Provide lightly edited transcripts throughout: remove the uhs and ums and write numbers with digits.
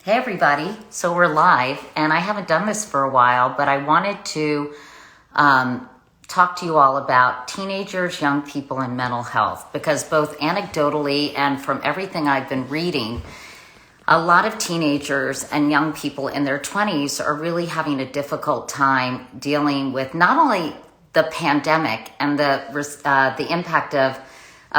Hey everybody, so we're live and I haven't done this for a while, but I wanted to talk to you all about teenagers, young people, and mental health because both anecdotally and from everything I've been reading, a lot of teenagers and young people in their 20s are really having a difficult time dealing with not only the pandemic and the impact of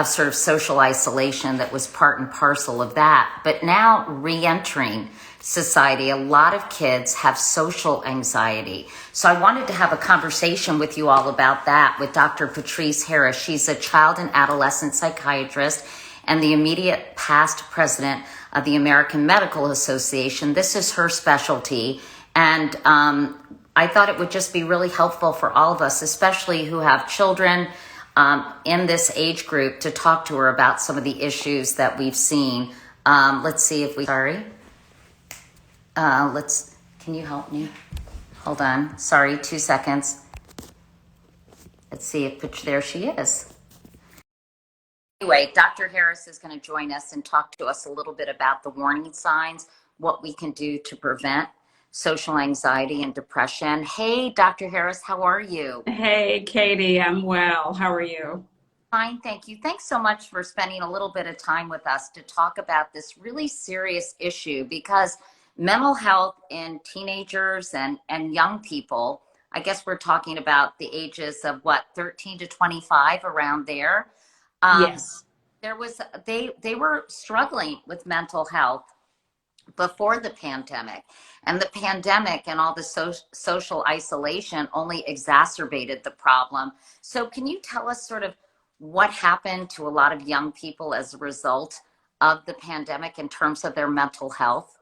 sort of social isolation that was part and parcel of that, but now reentering society. A lot of kids have social anxiety. So I wanted to have a conversation with you all about that with Dr. Patrice Harris. She's a child and adolescent psychiatrist and the immediate past president of the American Medical Association. This is her specialty. And I thought it would just be really helpful for all of us, especially who have children in this age group, to talk to her about some of the issues that we've seen. Let's see if can you help me? Hold on. Sorry, 2 seconds. Let's see if, there she is. Anyway, Dr. Harris is going to join us and talk to us a little bit about the warning signs, what we can do to prevent social anxiety and depression. Hey, Dr. Harris, how are you? Hey, Katie, I'm well. How are you? Fine, thank you. Thanks so much for spending a little bit of time with us to talk about this really serious issue, because mental health in teenagers and young people, I guess we're talking about the ages of what, 13 to 25, around there. Um, Yes. they were struggling with mental health before the pandemic, and the pandemic and all the social isolation only exacerbated the problem. So can you tell us sort of what happened to a lot of young people as a result of the pandemic in terms of their mental health?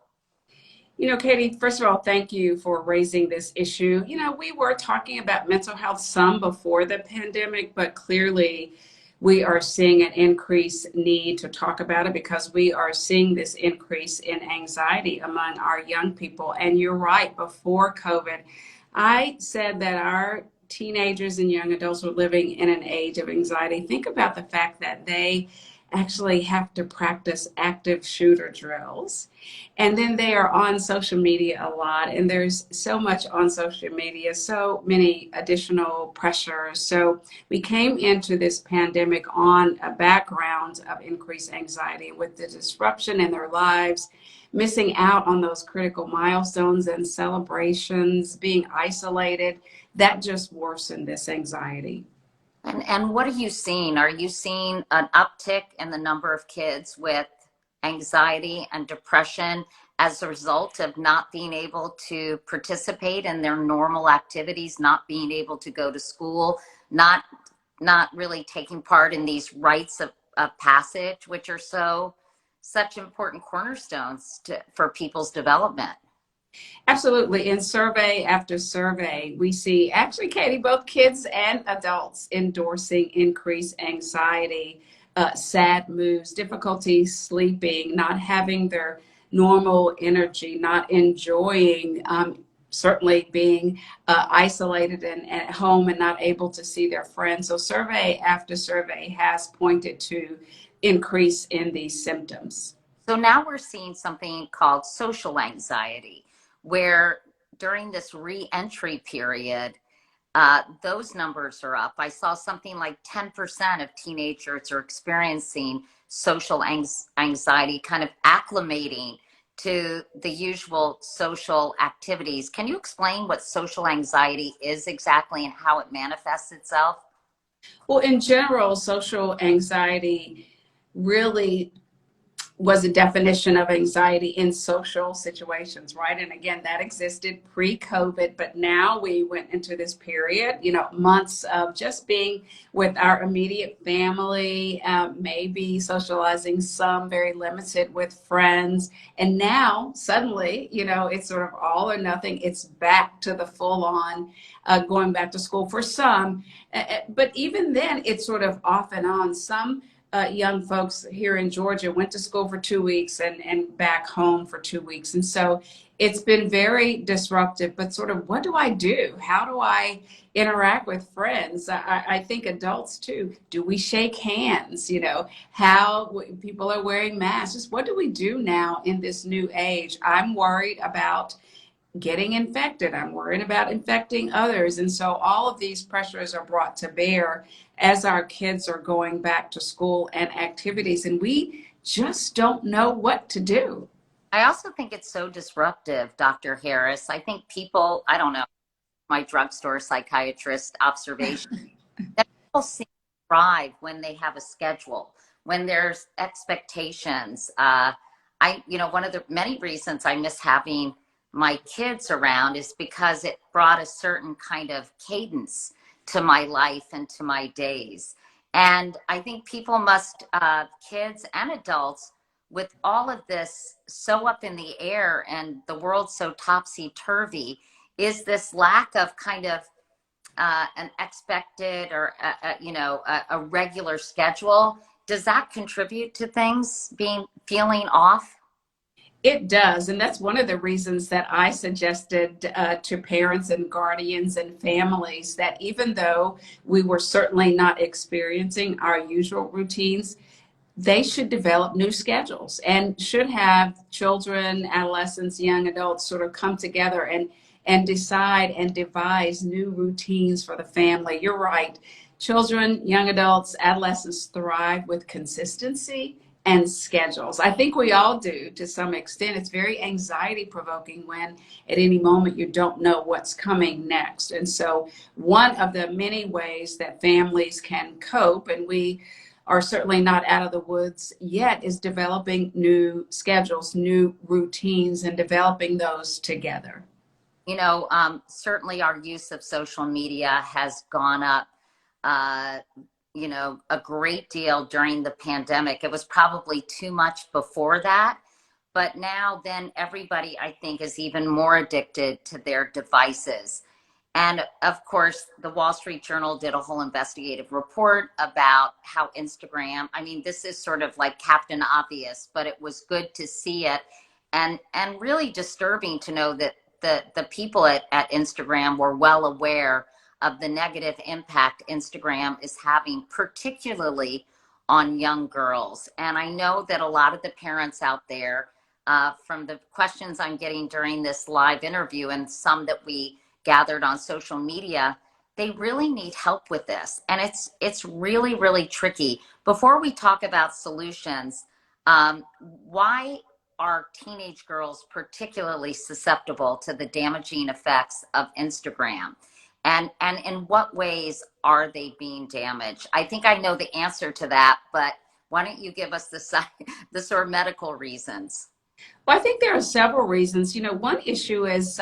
Katie, first of all, thank you for raising this issue. We were talking about mental health some before the pandemic, but clearly we are seeing an increased need to talk about it because we are seeing this increase in anxiety among our young people. And you're right, before COVID, I said that our teenagers and young adults were living in an age of anxiety. Think about the fact that they actually have to practice active shooter drills. And then they are on social media a lot, and there's so much on social media, so many additional pressures. So we came into this pandemic on a background of increased anxiety with the disruption in their lives, missing out on those critical milestones and celebrations, being isolated. That just worsened this anxiety. And what are you seeing? Are you seeing an uptick in the number of kids with anxiety and depression as a result of not being able to participate in their normal activities, not being able to go to school, not really taking part in these rites of passage, which are such important cornerstones for people's development? Absolutely. In survey after survey, we see actually, Katie, both kids and adults endorsing increased anxiety, sad moods, difficulty sleeping, not having their normal energy, not enjoying, certainly being isolated and at home and not able to see their friends. So survey after survey has pointed to increase in these symptoms. So now we're seeing something called social anxiety, where during this re-entry period, those numbers are up. I saw something like 10% of teenagers are experiencing social anxiety, kind of acclimating to the usual social activities. Can you explain what social anxiety is exactly and how it manifests itself? Well, in general, social anxiety really was a definition of anxiety in social situations, right? And again, that existed pre-COVID, but now we went into this period, months of just being with our immediate family, maybe socializing some very limited with friends. And now suddenly, it's sort of all or nothing. It's back to the full on going back to school for some. But even then, it's sort of off and on. Some young folks here in Georgia went to school for 2 weeks and back home for 2 weeks. And so it's been very disruptive, but sort of what do I do? How do I interact with friends? I think adults too. Do we shake hands? You know, how people are wearing masks. Just what do we do now in this new age? I'm worried about getting infected. I'm worried about infecting others. And so all of these pressures are brought to bear as our kids are going back to school and activities, and we just don't know what to do. I also think it's so disruptive, Dr. Harris. I think people, I don't know, my drugstore psychiatrist observation, that people seem to thrive when they have a schedule, when there's expectations. One of the many reasons I miss having my kids around is because it brought a certain kind of cadence to my life and to my days. And I think people must, kids and adults, with all of this so up in the air and the world so topsy turvy, is this lack of kind of an expected or a regular schedule, does that contribute to things being feeling off? It does. And that's one of the reasons that I suggested to parents and guardians and families that even though we were certainly not experiencing our usual routines, they should develop new schedules and should have children, adolescents, young adults sort of come together and decide and devise new routines for the family. You're right. Children, young adults, adolescents thrive with consistency and schedules. I think we all do to some extent. It's very anxiety provoking when at any moment you don't know what's coming next. And so one of the many ways that families can cope, and we are certainly not out of the woods yet, is developing new schedules, new routines, and developing those together. Certainly our use of social media has gone up, uh, a great deal during the pandemic. It was probably too much before that, but now then everybody, I think, is even more addicted to their devices. And of course, the Wall Street Journal did a whole investigative report about how Instagram, I mean, this is sort of like Captain Obvious, but it was good to see it, and really disturbing to know that the people at Instagram were well aware of the negative impact Instagram is having, particularly on young girls. And I know that a lot of the parents out there, from the questions I'm getting during this live interview and some that we gathered on social media, they really need help with this. And it's really, really tricky. Before we talk about solutions, why are teenage girls particularly susceptible to the damaging effects of Instagram? And in what ways are they being damaged? I think I know the answer to that, but why don't you give us the sort of medical reasons? Well, I think there are several reasons. You know, one issue is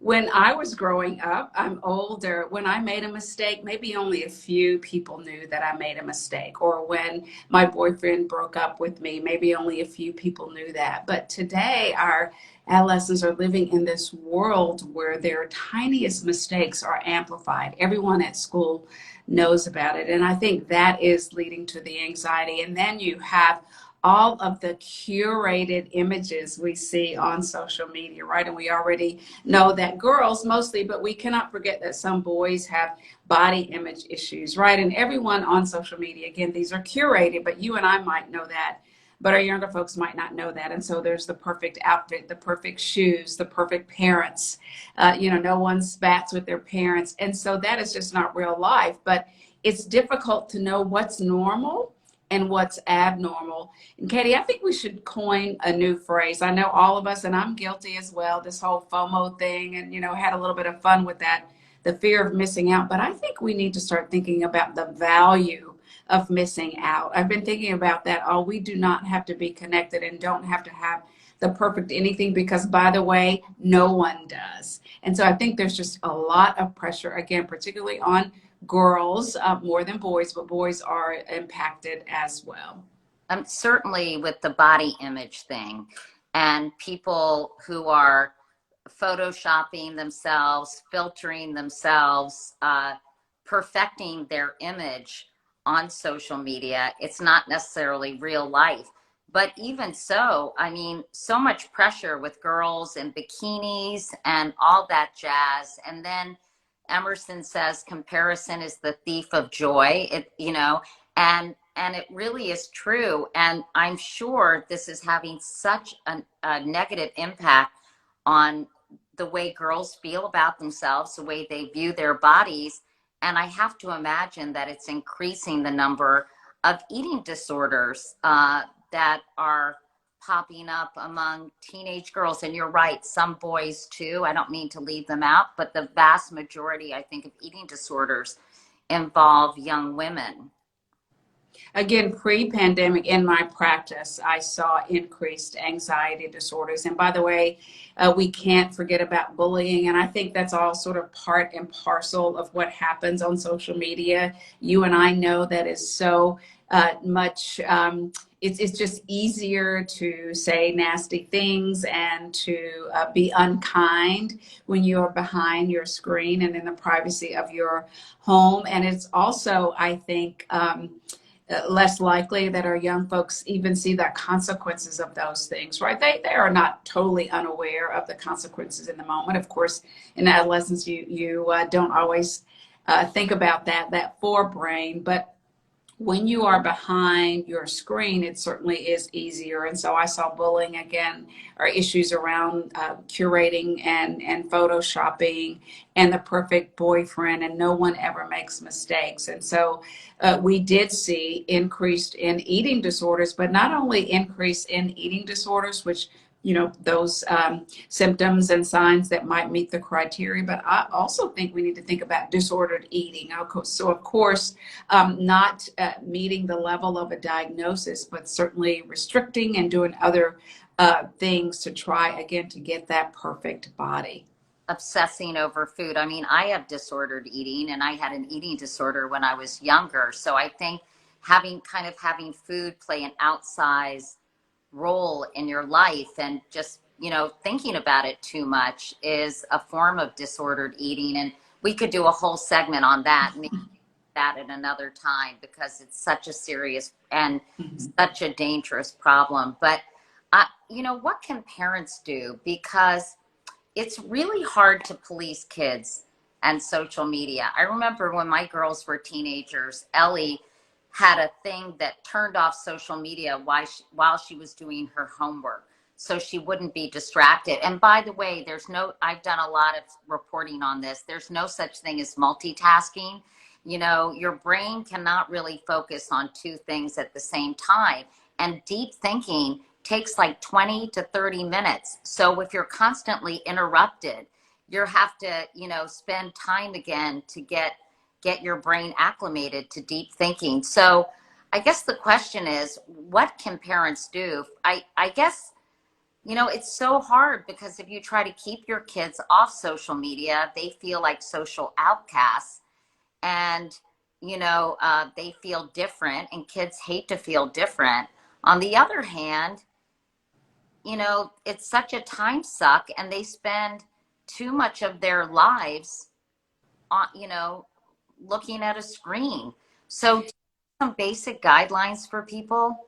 when I was growing up, I'm older, when I made a mistake, maybe only a few people knew that I made a mistake. Or when my boyfriend broke up with me, maybe only a few people knew that. But today, our adolescents are living in this world where their tiniest mistakes are amplified. Everyone at school knows about it. And I think that is leading to the anxiety. And then you have all of the curated images we see on social media, right? And we already know that girls mostly, but we cannot forget that some boys have body image issues, right? And everyone on social media, again, these are curated, but you and I might know that, but our younger folks might not know that. And so there's the perfect outfit, the perfect shoes, the perfect parents. No one spats with their parents. And so that is just not real life, but it's difficult to know what's normal and what's abnormal. And Katie, I think we should coin a new phrase. I know all of us, and I'm guilty as well, this whole FOMO thing, and, had a little bit of fun with that, the fear of missing out. But I think we need to start thinking about the value of missing out. I've been thinking about that. Oh, we do not have to be connected and don't have to have the perfect anything because, by the way, no one does. And so I think there's just a lot of pressure, again, particularly on girls, more than boys, but boys are impacted as well. Certainly with the body image thing and people who are photoshopping themselves, filtering themselves, perfecting their image on social media. It's not necessarily real life. But even so, I mean, so much pressure with girls and bikinis and all that jazz. And then Emerson says comparison is the thief of joy. And it really is true. And I'm sure this is having such a negative impact on the way girls feel about themselves, the way they view their bodies. And I have to imagine that it's increasing the number of eating disorders that are popping up among teenage girls. And you're right, some boys too. I don't mean to leave them out, but the vast majority, I think, of eating disorders involve young women. Again, pre-pandemic in my practice, I saw increased anxiety disorders. And by the way, we can't forget about bullying. And I think that's all sort of part and parcel of what happens on social media. You and I know that is so much. It's just easier to say nasty things and to be unkind when you are behind your screen and in the privacy of your home. And it's also, I think, less likely that our young folks even see the consequences of those things, right? They are not totally unaware of the consequences in the moment. Of course, in adolescence, you don't always think about that forebrain, but when you are behind your screen, it certainly is easier. And so I saw bullying again, or issues around curating and photoshopping and the perfect boyfriend, and no one ever makes mistakes. And so we did see increased in eating disorders, but not only increase in eating disorders, which those symptoms and signs that might meet the criteria. But I also think we need to think about disordered eating. So, of course, not meeting the level of a diagnosis, but certainly restricting and doing other things to try, again, to get that perfect body. Obsessing over food. I mean, I have disordered eating, and I had an eating disorder when I was younger. So I think having food play an outsized role in your life, and just thinking about it too much is a form of disordered eating. And we could do a whole segment on that, maybe that at another time, because it's such a serious and Mhm. such a dangerous problem. But what can parents do? Because it's really hard to police kids and social media. I remember when my girls were teenagers, Ellie had a thing that turned off social media while she was doing her homework, so she wouldn't be distracted. And by the way, I've done a lot of reporting on this. There's no such thing as multitasking. Your brain cannot really focus on two things at the same time. And deep thinking takes like 20 to 30 minutes. So if you're constantly interrupted, you have to, spend time again to get your brain acclimated to deep thinking. So I guess the question is, what can parents do? I guess, it's so hard, because if you try to keep your kids off social media, they feel like social outcasts, and, they feel different, and kids hate to feel different. On the other hand, it's such a time suck, and they spend too much of their lives on, looking at a screen. So some basic guidelines for people.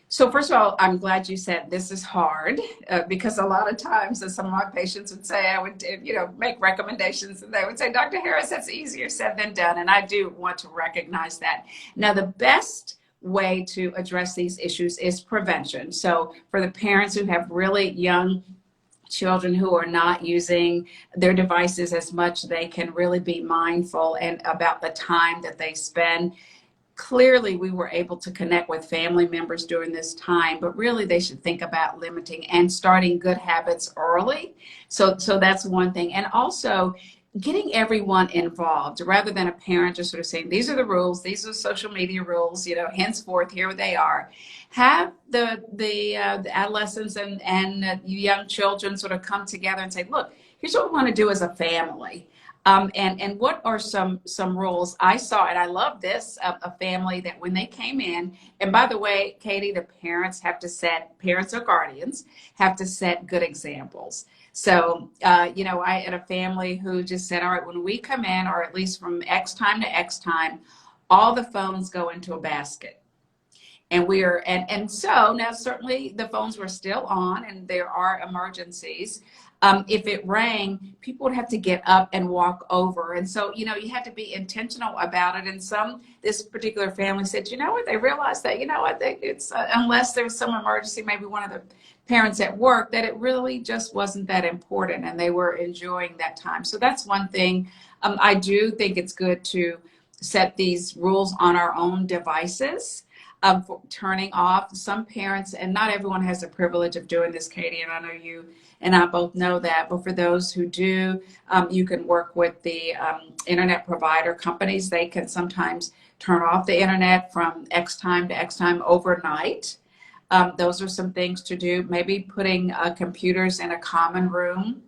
So first of all, I'm glad you said this is hard, because a lot of times, as some of my patients would say, I would, make recommendations, and they would say, Dr. Harris, that's easier said than done. And I do want to recognize that. Now, the best way to address these issues is prevention. So for the parents who have really young children who are not using their devices as much, they can really be mindful and about the time that they spend. Clearly, we were able to connect with family members during this time, but really they should think about limiting and starting good habits early. So that's one thing. And also getting everyone involved, rather than a parent just sort of saying, these are the rules, these are social media rules, henceforth, here they are. Have the adolescents and young children sort of come together and say, look, here's what we want to do as a family. And what are some rules? I saw, and I love this, a family that when they came in, and by the way, Katie, the parents or guardians have to set good examples. So, I had a family who just said, all right, when we come in, or at least from X time to X time, all the phones go into a basket. And we are, and so now certainly the phones were still on and there are emergencies. If it rang, people would have to get up and walk over. And so, you had to be intentional about it. And this particular family said, you know what, they realized that, it's unless there's some emergency, maybe one of the parents at work, that it really just wasn't that important and they were enjoying that time. So that's one thing. I do think it's good to set these rules on our own devices. For turning off. Some parents, and not everyone has the privilege of doing this, Katie, and I know you and I both know that, but for those who do, you can work with the internet provider companies. They can sometimes turn off the internet from X time to X time overnight. Those are some things to do. Maybe putting computers in a common room,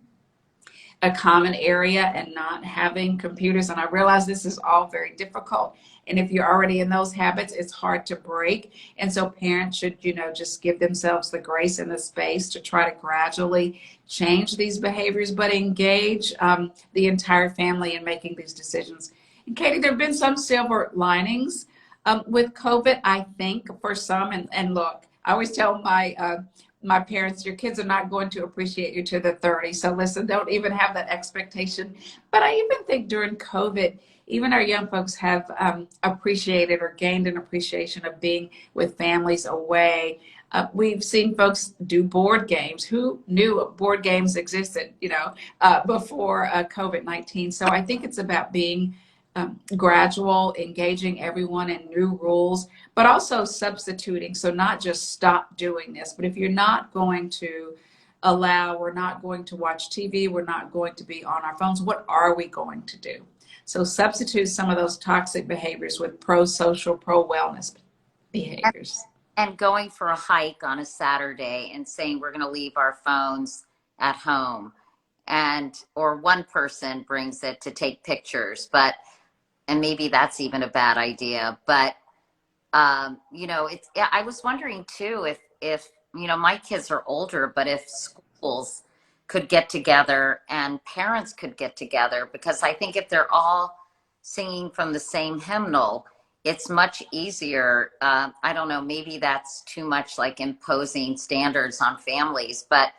a common area, and not having computers. And I realize this is all very difficult. And if you're already in those habits, it's hard to break. And so parents should, just give themselves the grace and the space to try to gradually change these behaviors, but engage the entire family in making these decisions. And Katie, there have been some silver linings with COVID, I think, for some. And look, I always tell my parents, your kids are not going to appreciate you to the 30s. So listen, don't even have that expectation. But I even think during COVID, even our young folks have appreciated or gained an appreciation of being with families away. We've seen folks do board games. Who knew board games existed, before COVID-19? So I think it's about being gradual, engaging everyone in new rules, but also substituting. So not just stop doing this, but if you're not going to we're not going to watch TV, we're not going to be on our phones, what are we going to do? So substitute some of those toxic behaviors with pro-social, pro-wellness behaviors. And going for a hike on a Saturday and saying we're going to leave our phones at home, or one person brings it to take pictures, and maybe that's even a bad idea. But I was wondering too if my kids are older, but if schools could get together and parents could get together, because I think if they're all singing from the same hymnal, it's much easier. I don't know, maybe that's too much like imposing standards on families, but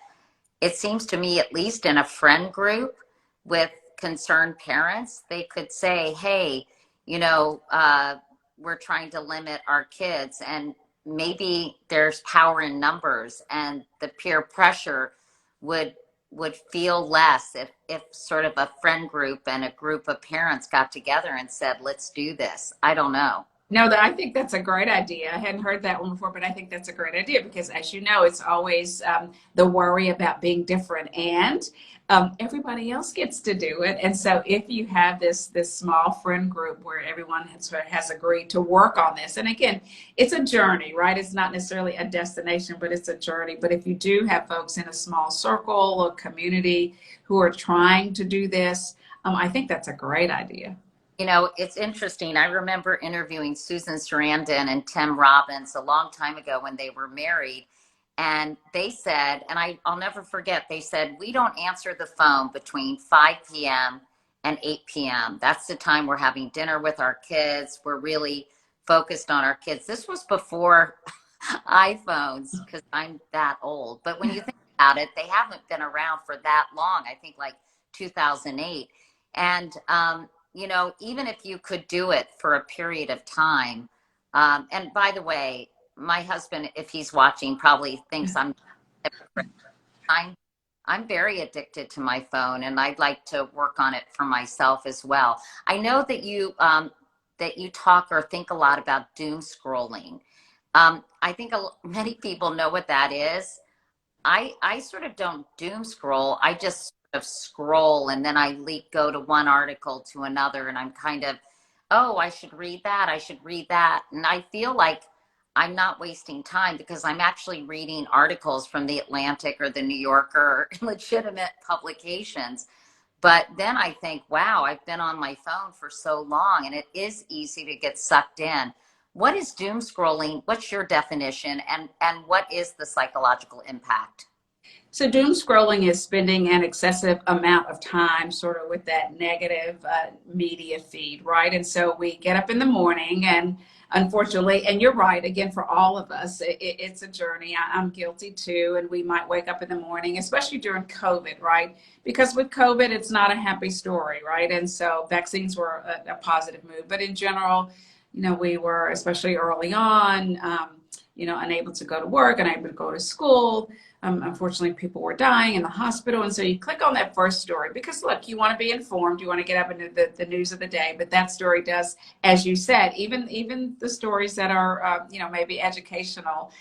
it seems to me, at least in a friend group with concerned parents, they could say, hey, we're trying to limit our kids, and maybe there's power in numbers, and the peer pressure would feel less if sort of a friend group and a group of parents got together and said, let's do this. I don't know. No, I think that's a great idea. I hadn't heard that one before, but I think that's a great idea because, as you know, it's always the worry about being different, and everybody else gets to do it. And so, if you have this small friend group where everyone has agreed to work on this, and again, it's a journey, right? It's not necessarily a destination, but it's a journey. But if you do have folks in a small circle or community who are trying to do this, I think that's a great idea. It's interesting. I remember interviewing Susan Sarandon and Tim Robbins a long time ago when they were married. And they said, and I'll never forget, they said, we don't answer the phone between 5 p.m. and 8 p.m. That's the time we're having dinner with our kids. We're really focused on our kids. This was before iPhones, because I'm that old. But when you think about it, they haven't been around for that long. I think like 2008. And, even if you could do it for a period of time, and by the way, my husband, if he's watching, probably thinks I'm very addicted to my phone, and I'd like to work on it for myself as well. I know that you talk or think a lot about doom scrolling. I think many people know what that is. I sort of don't doom scroll. I just sort of scroll, and then I go to one article to another, and I'm kind of, oh, I should read that. I should read that. And I feel like I'm not wasting time because I'm actually reading articles from the Atlantic or the New Yorker, legitimate publications. But then I think, wow, I've been on my phone for so long, and it is easy to get sucked in. What is doom scrolling? What's your definition? And what is the psychological impact? So doom scrolling is spending an excessive amount of time sort of with that negative media feed, right? And so we get up in the morning and unfortunately, and you're right, again, for all of us, it's a journey. I'm guilty too. And we might wake up in the morning, especially during COVID, right? Because with COVID, it's not a happy story, right? And so vaccines were a positive move. But in general, we were, especially early on, unable to go to work, unable to go to school. Unfortunately, people were dying in the hospital. And so you click on that first story because, look, you want to be informed. You want to get up into the news of the day. But that story does, as you said, even the stories that are, maybe educational,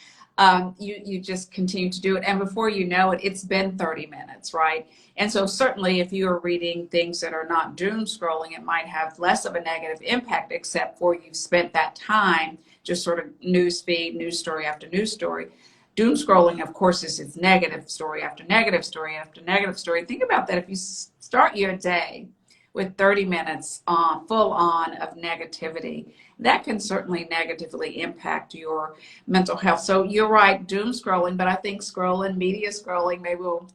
you just continue to do it. And before you know it, it's been 30 minutes, right? And so certainly if you are reading things that are not doom scrolling, it might have less of a negative impact, except for you've spent that time just sort of news feed, news story after news story. Doom scrolling, of course, is it's negative story after negative story after negative story. Think about that. If you start your day with 30 minutes full on of negativity, that can certainly negatively impact your mental health. So you're right, doom scrolling, but I think scrolling, media scrolling, maybe we'll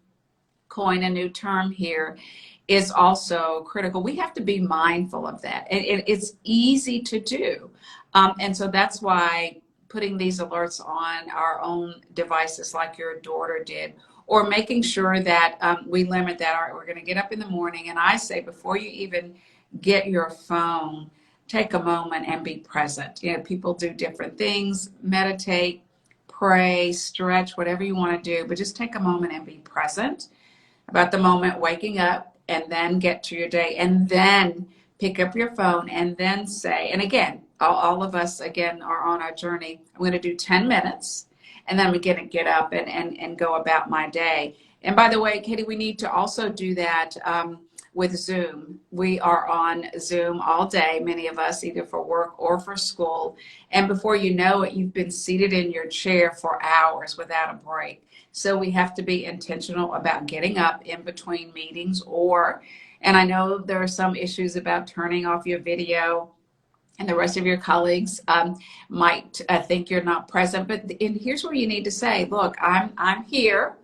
coin a new term here, is also critical. We have to be mindful of that. It's easy to do. And so that's why putting these alerts on our own devices like your daughter did, or making sure that we limit that. All right, we're going to get up in the morning. And I say, before you even get your phone, take a moment and be present. People do different things, meditate, pray, stretch, whatever you want to do, but just take a moment and be present about the moment, waking up, and then get to your day, and then pick up your phone and then say, and again, all of us, again, are on our journey. I'm going to do 10 minutes, and then I'm going to get up and go about my day. And by the way, Katie, we need to also do that with Zoom. We are on Zoom all day, many of us, either for work or for school. And before you know it, you've been seated in your chair for hours without a break. So we have to be intentional about getting up in between meetings, and I know there are some issues about turning off your video, and the rest of your colleagues might think you're not present. But here's where you need to say, look, I'm here.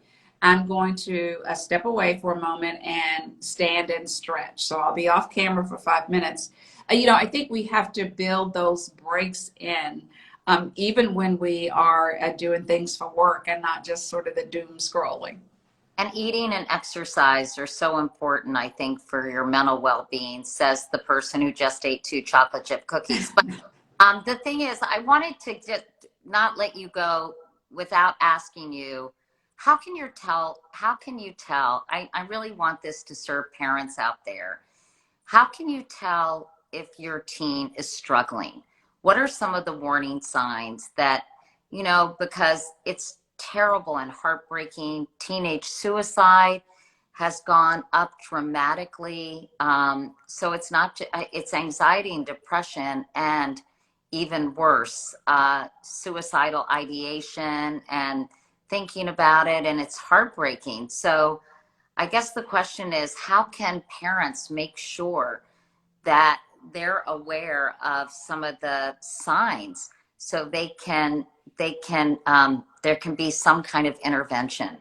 I'm going to step away for a moment and stand and stretch. So I'll be off camera for 5 minutes. I think we have to build those breaks in, even when we are doing things for work and not just sort of the doom scrolling. And eating and exercise are so important, I think, for your mental well-being, says the person who just ate 2 chocolate chip cookies. But the thing is, I wanted to just not let you go without asking you, how can you tell, I really want this to serve parents out there. How can you tell if your teen is struggling? What are some of the warning signs that, because it's terrible and heartbreaking. Teenage suicide has gone up dramatically. So it's not, it's anxiety and depression, and even worse, suicidal ideation and thinking about it. And it's heartbreaking. So I guess the question is, how can parents make sure that they're aware of some of the signs so there can be some kind of intervention?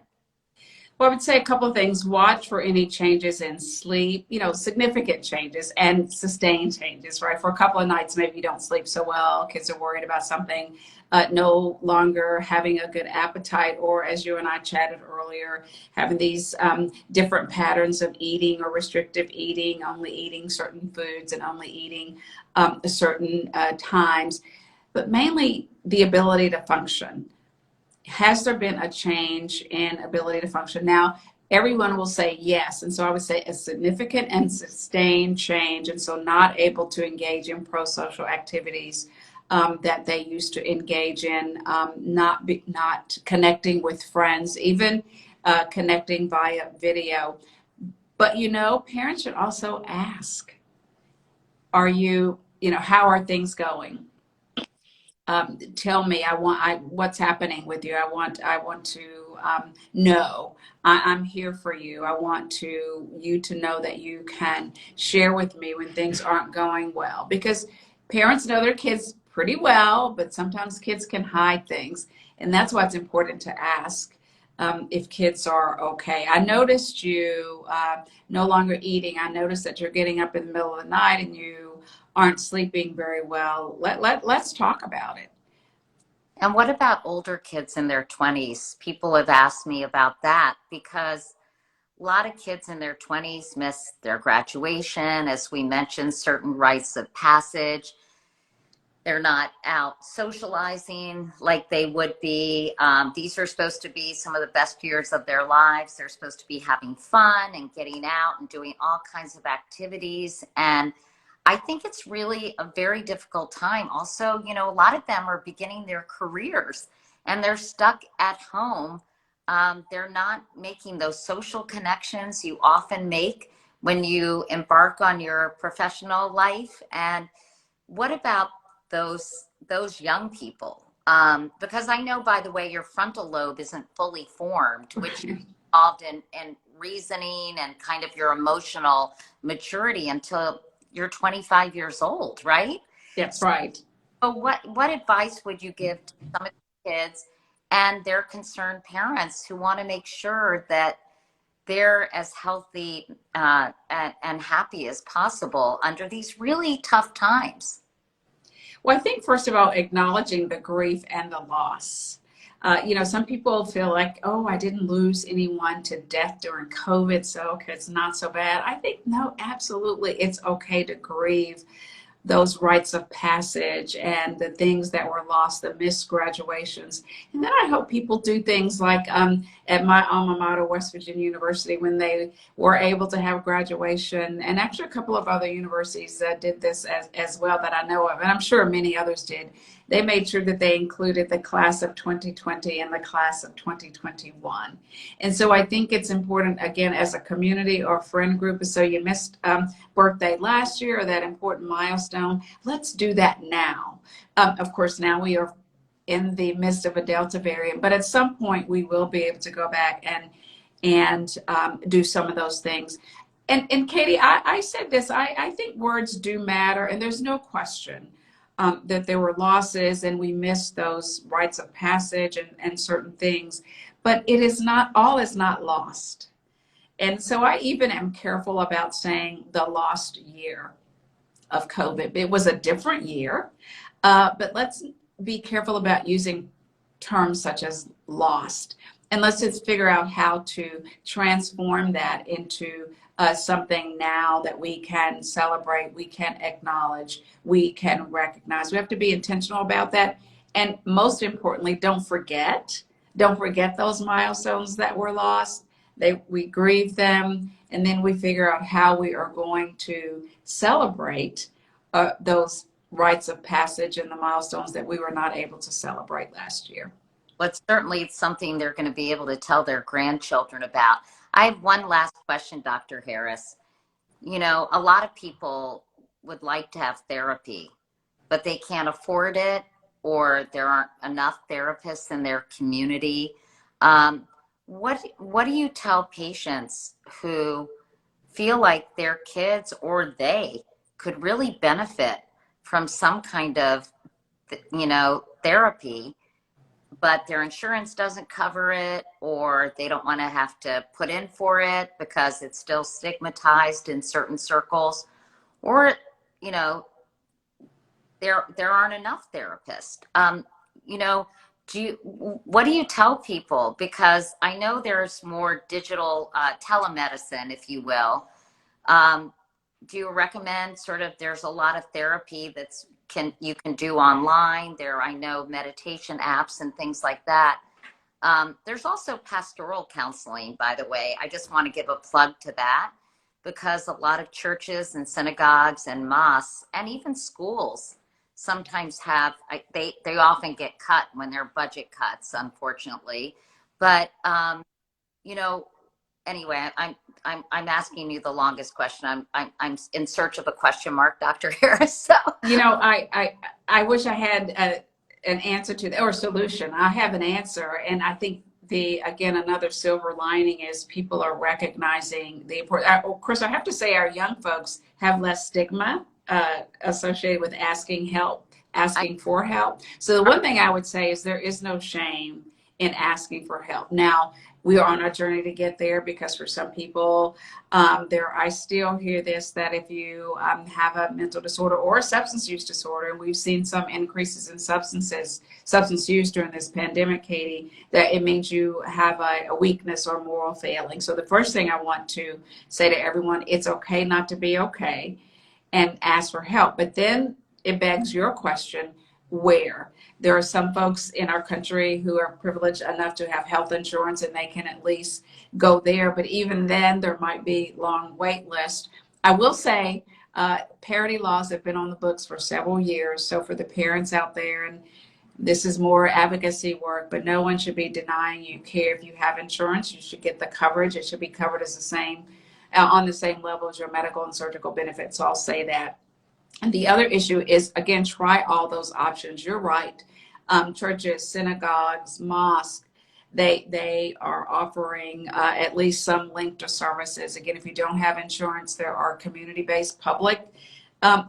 Well, I would say a couple of things. Watch for any changes in sleep, significant changes and sustained changes, right? For a couple of nights, maybe you don't sleep so well. Kids are worried about something, no longer having a good appetite, or as you and I chatted earlier, having these different patterns of eating or restrictive eating, only eating certain foods and only eating certain times, but mainly the ability to function. Has there been a change in ability to function? Now, everyone will say yes. And so I would say a significant and sustained change. And so not able to engage in pro-social activities that they used to engage in, not connecting with friends, even connecting via video. But, parents should also ask, how are things going? Tell me, what's happening with you. I want to know. I'm here for you. I want you to know that you can share with me when things aren't going well, because parents know their kids pretty well, but sometimes kids can hide things, and that's why it's important to ask. if kids are okay. I noticed you no longer eating. I noticed that you're getting up in the middle of the night and you aren't sleeping very well. Let's talk about it. And what about older kids in their 20s? People have asked me about that because a lot of kids in their 20s miss their graduation, as we mentioned, certain rites of passage. They're not out socializing like they would be. These are supposed to be some of the best years of their lives. They're supposed to be having fun and getting out and doing all kinds of activities. And I think it's really a very difficult time. Also, a lot of them are beginning their careers and they're stuck at home. They're not making those social connections you often make when you embark on your professional life. And what about those young people? Because I know, by the way, your frontal lobe isn't fully formed, which is involved in reasoning and kind of your emotional maturity until you're 25 years old, right? That's right. So what advice would you give to some of the kids and their concerned parents who want to make sure that they're as healthy and happy as possible under these really tough times? Well, I think first of all, acknowledging the grief and the loss. Some people feel like, oh, I didn't lose anyone to death during COVID, so okay, it's not so bad. I think no, absolutely, it's okay to grieve those rites of passage and the things that were lost, the missed graduations. And then I hope people do things like at my alma mater, West Virginia University, when they were able to have graduation, and actually a couple of other universities did this as well that I know of, and I'm sure many others did. They made sure that they included the class of 2020 and the class of 2021. And so I think it's important, again, as a community or friend group, so you missed birthday last year or that important milestone, let's do that now. Of course, now we are in the midst of a Delta variant, but at some point we will be able to go back and do some of those things. And Katie, I said this, I think words do matter, and there's no question that there were losses and we missed those rites of passage and certain things, but it is not, all is not lost. And so I even am careful about saying the lost year of COVID. It was a different year, but let's be careful about using terms such as lost. And let's just figure out how to transform that into something now that we can celebrate, we can acknowledge, we can recognize. We have to be intentional about that. And most importantly, don't forget those milestones that were lost. We grieve them, and then we figure out how we are going to celebrate those rites of passage and the milestones that we were not able to celebrate last year. Well, it's certainly something they're going to be able to tell their grandchildren about. I have one last question, Dr. Harris. A lot of people would like to have therapy, but they can't afford it, or there aren't enough therapists in their community. What do you tell patients who feel like their kids or they could really benefit from some kind of, therapy, but their insurance doesn't cover it, or they don't want to have to put in for it because it's still stigmatized in certain circles, or, there aren't enough therapists? What do you tell people? Because I know there's more digital telemedicine, if you will. Do you recommend there's a lot of therapy you can do online? I know meditation apps and things like that. There's also pastoral counseling, by the way. I just want to give a plug to that, because a lot of churches and synagogues and mosques and even schools sometimes they often get cut when their budget cuts, unfortunately. But anyway, I'm asking you the longest question. I'm in search of a question mark, Dr. Harris. So I wish I had an answer to that, or a solution. I have an answer, and I think another silver lining is people are recognizing the importance. Of course, I have to say our young folks have less stigma associated with asking for help. So the one thing I would say is there is no shame in asking for help. Now, we are on our journey to get there because for some people, I still hear this, that if you have a mental disorder or a substance use disorder, and we've seen some increases in substance use during this pandemic, Katie, that it means you have a weakness or moral failing. So the first thing I want to say to everyone, it's okay not to be okay, and ask for help. But then it begs your question, where? There are some folks in our country who are privileged enough to have health insurance and they can at least go there. But even then, there might be long wait lists. I will say parity laws have been on the books for several years. So for the parents out there, and this is more advocacy work, but no one should be denying you care. If you have insurance, you should get the coverage. It should be covered as the same, on the same level as your medical and surgical benefits. So I'll say that. And the other issue is, again, try all those options. You're right. Churches, synagogues, mosques, they are offering at least some link to services. Again, if you don't have insurance, there are community-based public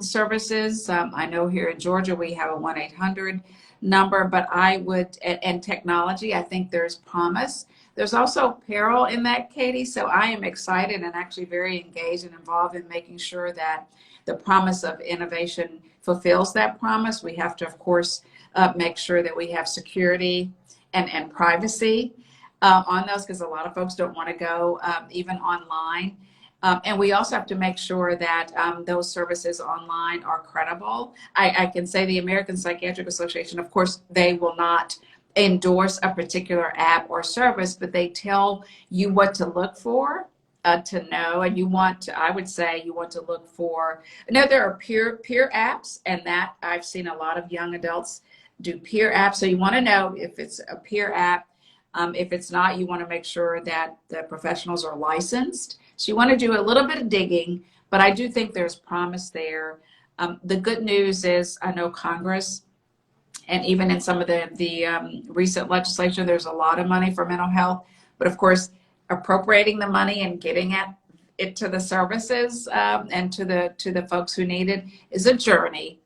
services. I know here in Georgia we have a 1-800 number, but I would, and technology, I think there's promise. There's also peril in that, Katie. So I am excited and actually very engaged and involved in making sure that the promise of innovation fulfills that promise. We have to, of course, make sure that we have security and privacy on those, because a lot of folks don't want to go even online. And we also have to make sure that those services online are credible. I can say the American Psychiatric Association, of course, they will not endorse a particular app or service, but they tell you what to look for. To know, and I would say you want to look for, there are peer apps, and that I've seen a lot of young adults do peer apps. So you want to know if it's a peer app. If it's not, you want to make sure that the professionals are licensed. So you want to do a little bit of digging, but I do think there's promise there. The good news is I know Congress, and even in some of the recent legislation, there's a lot of money for mental health, but of course, appropriating the money and getting it to the services and to the folks who need it is a journey.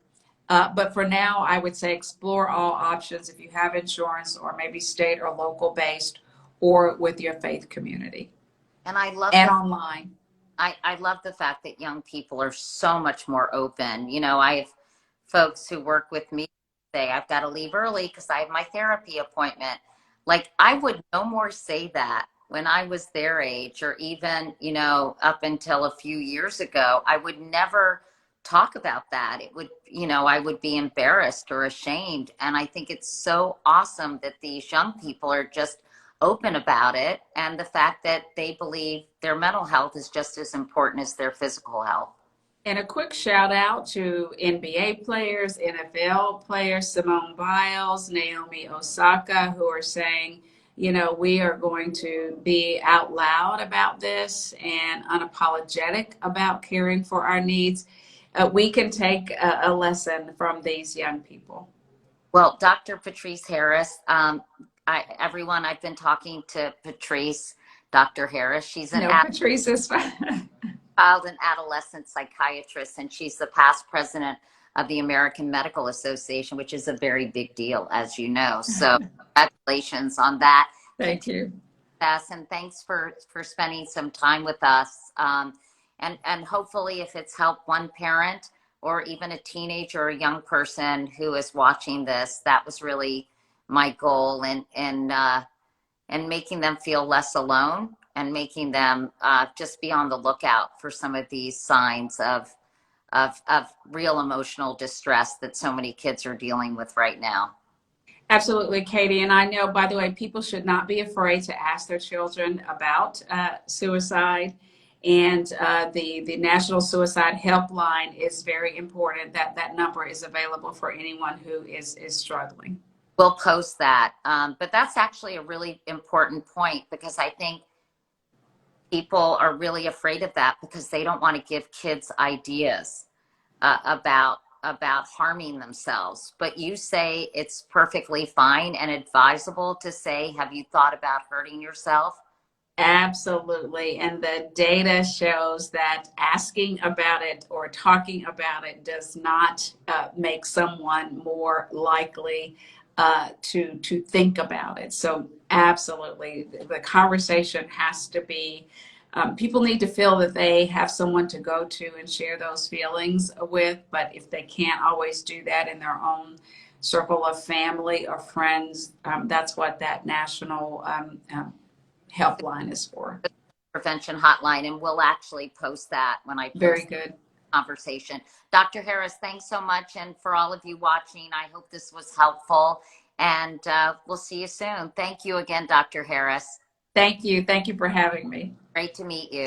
But for now, I would say explore all options if you have insurance, or maybe state or local based, or with your faith community. And I love and online. I love the fact that young people are so much more open. I have folks who work with me say, I've got to leave early because I have my therapy appointment. Like, I would no more say that when I was their age, or even, up until a few years ago. I would never talk about that. It would, I would be embarrassed or ashamed. And I think it's so awesome that these young people are just open about it, and the fact that they believe their mental health is just as important as their physical health. And a quick shout out to NBA players, NFL players, Simone Biles, Naomi Osaka, who are saying, we are going to be out loud about this and unapologetic about caring for our needs. We can take a lesson from these young people. Well, Dr. Patrice Harris, everyone, I've been talking to Patrice, Dr. Harris. She's Patrice is fine. Child and adolescent psychiatrist, and she's the past president of the American Medical Association, which is a very big deal, as you know. So congratulations on that. Thank you. And thanks for spending some time with us. And hopefully, if it's helped one parent or even a teenager or a young person who is watching this, that was really my goal, and making them feel less alone, and making them just be on the lookout for some of these signs of real emotional distress that so many kids are dealing with right now. Absolutely, Katie. And I know, by the way, people should not be afraid to ask their children about suicide. And the National Suicide Helpline is very important. That number is available for anyone who is struggling. We'll post that. But that's actually a really important point, because I think people are really afraid of that because they don't want to give kids ideas about harming themselves. But you say it's perfectly fine and advisable to say, have you thought about hurting yourself? Absolutely. And the data shows that asking about it or talking about it does not make someone more likely to think about it. So absolutely, the conversation has to be. People need to feel that they have someone to go to and share those feelings with, but if they can't always do that in their own circle of family or friends, that's what that national helpline is for. Prevention hotline, and we'll actually post that when I Very post good. the conversation. Dr. Harris, thanks so much. And for all of you watching, I hope this was helpful. And we'll see you soon. Thank you again, Dr. Harris. Thank you. Thank you for having me. Great to meet you.